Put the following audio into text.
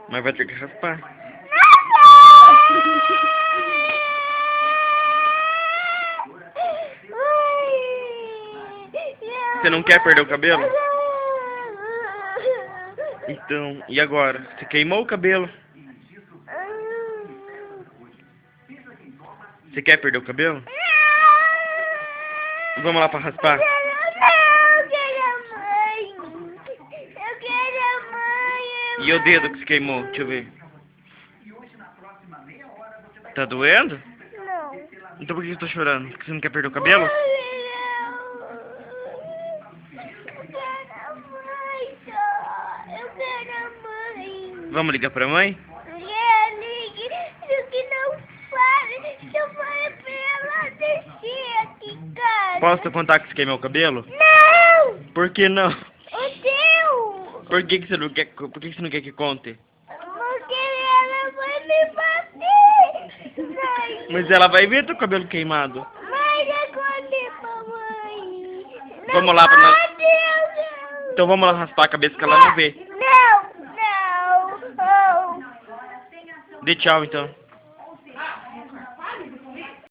Mas vai ter que raspar. Você não quer perder o cabelo? Então, e agora? Você queimou o cabelo? Você quer perder o cabelo? Vamos lá pra raspar? Eu quero a mãe. Eu quero a mãe. E o dedo que você queimou? Deixa eu ver. Tá doendo? Não. Então por que você tá chorando? Porque você não quer perder o cabelo? Eu quero a mãe só. Eu quero a mãe. Vamos ligar pra mãe? Ligue. O que não fale. Eu falei pra ela descer aqui em casa. Posso contar que você queimou o cabelo? Não! Por que não? O teu! Por que você não quer, por que você não quer que conte? Porque ela vai me bater! Mãe! Mas ela vai ver teu cabelo queimado. Mãe, eu contei pra mãe! Não Vamos lá pra nós. pode, não. Então vamos lá raspar a cabeça que ela não vê. Não! Não! Dê tchau então.